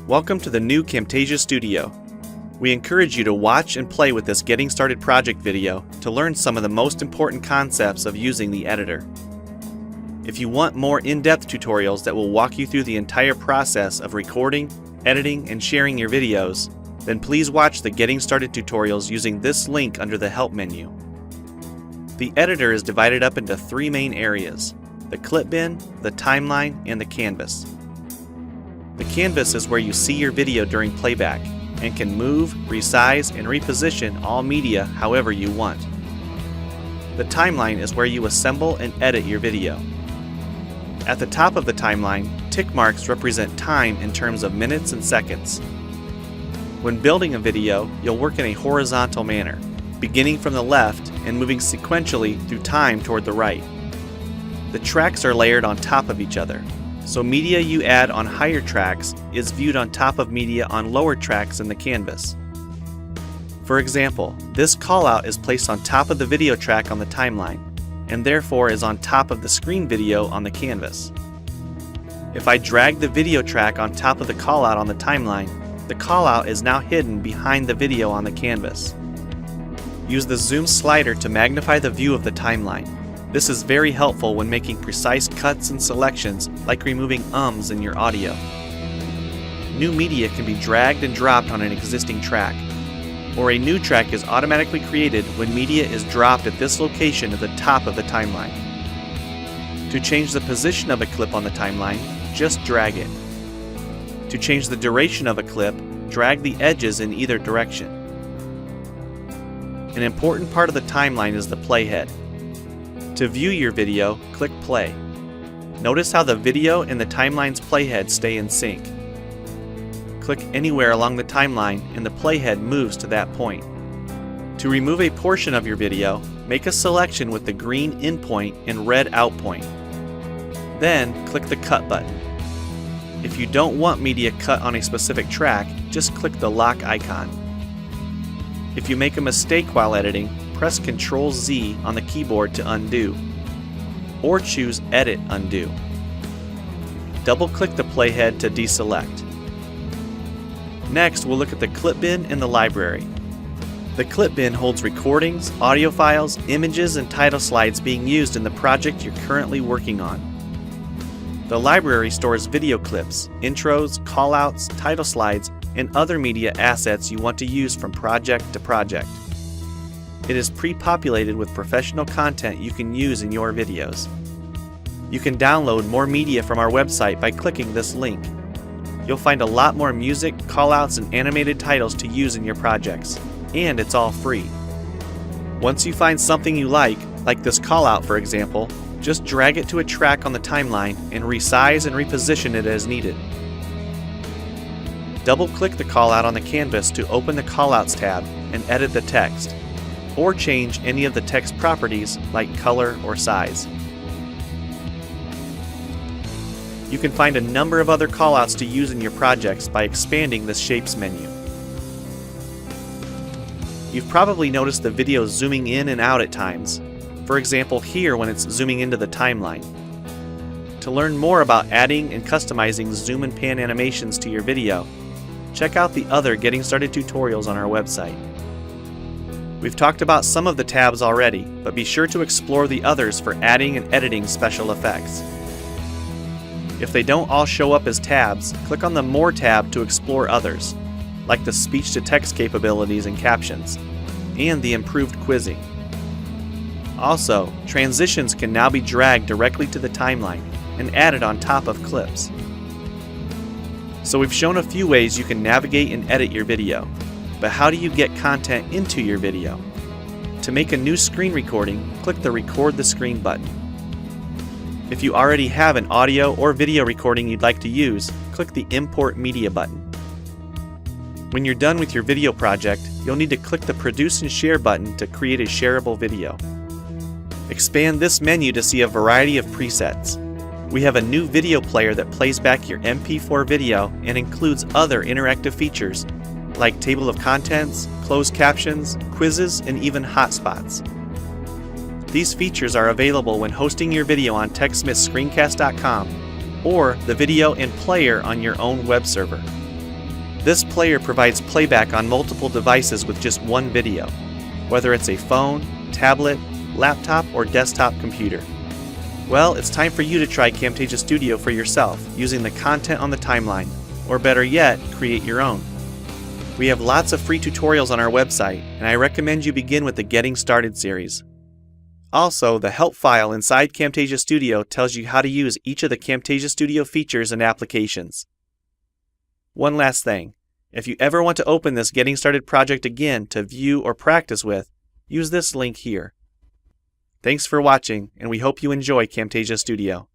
Welcome to the new Camtasia Studio. We encourage you to watch and play with this Getting Started project video to learn some of the most important concepts of using the editor. If you want more in-depth tutorials that will walk you through the entire process of recording, editing, and sharing your videos, then please watch the Getting Started tutorials using this link under the Help menu. The editor is divided up into three main areas: the clip bin, the timeline, and the canvas. The canvas is where you see your video during playback and can move, resize, and reposition all media however you want. The timeline is where you assemble and edit your video. At the top of the timeline, tick marks represent time in terms of minutes and seconds. When building a video, you'll work in a horizontal manner, beginning from the left and moving sequentially through time toward the right. The tracks are layered on top of each other, so media you add on higher tracks is viewed on top of media on lower tracks in the canvas. For example, this callout is placed on top of the video track on the timeline, and therefore is on top of the screen video on the canvas. If I drag the video track on top of the callout on the timeline, the callout is now hidden behind the video on the canvas. Use the zoom slider to magnify the view of the timeline. This is very helpful when making precise cuts and selections, like removing ums in your audio. New media can be dragged and dropped on an existing track, or a new track is automatically created when media is dropped at this location at the top of the timeline. To change the position of a clip on the timeline, just drag it. To change the duration of a clip, drag the edges in either direction. An important part of the timeline is the playhead. To view your video, click play. Notice how the video and the timeline's playhead stay in sync. Click anywhere along the timeline and the playhead moves to that point. To remove a portion of your video, make a selection with the green in point and red out point. Then click the cut button. If you don't want media cut on a specific track, just click the lock icon. If you make a mistake while editing, press Ctrl-Z on the keyboard to undo, or choose Edit Undo. Double-click the playhead to deselect. Next, we'll look at the clip bin and the library. The clip bin holds recordings, audio files, images, and title slides being used in the project you're currently working on. The library stores video clips, intros, callouts, title slides, and other media assets you want to use from project to project. It is pre-populated with professional content you can use in your videos. You can download more media from our website by clicking this link. You'll find a lot more music, callouts, and animated titles to use in your projects, and it's all free. Once you find something you like this callout for example, just drag it to a track on the timeline and resize and reposition it as needed. Double-click the callout on the canvas to open the Callouts tab and edit the text, or change any of the text properties like color or size. You can find a number of other callouts to use in your projects by expanding the Shapes menu. You've probably noticed the video zooming in and out at times, for example here when it's zooming into the timeline. To learn more about adding and customizing zoom and pan animations to your video, check out the other Getting Started tutorials on our website. We've talked about some of the tabs already, but be sure to explore the others for adding and editing special effects. If they don't all show up as tabs, click on the More tab to explore others, like the speech-to-text capabilities and captions, and the improved quizzing. Also, transitions can now be dragged directly to the timeline and added on top of clips. So we've shown a few ways you can navigate and edit your video. But how do you get content into your video? To make a new screen recording, click the Record the Screen button. If you already have an audio or video recording you'd like to use, click the Import Media button. When you're done with your video project, you'll need to click the Produce and Share button to create a shareable video. Expand this menu to see a variety of presets. We have a new video player that plays back your MP4 video and includes other interactive features like table of contents, closed captions, quizzes, and even hotspots. These features are available when hosting your video on TechSmithScreencast.com or the video and player on your own web server. This player provides playback on multiple devices with just one video, whether it's a phone, tablet, laptop, or desktop computer. Well, it's time for you to try Camtasia Studio for yourself using the content on the timeline, or better yet, create your own. We have lots of free tutorials on our website, and I recommend you begin with the Getting Started series. Also, the help file inside Camtasia Studio tells you how to use each of the Camtasia Studio features and applications. One last thing, if you ever want to open this Getting Started project again to view or practice with, use this link here. Thanks for watching, and we hope you enjoy Camtasia Studio.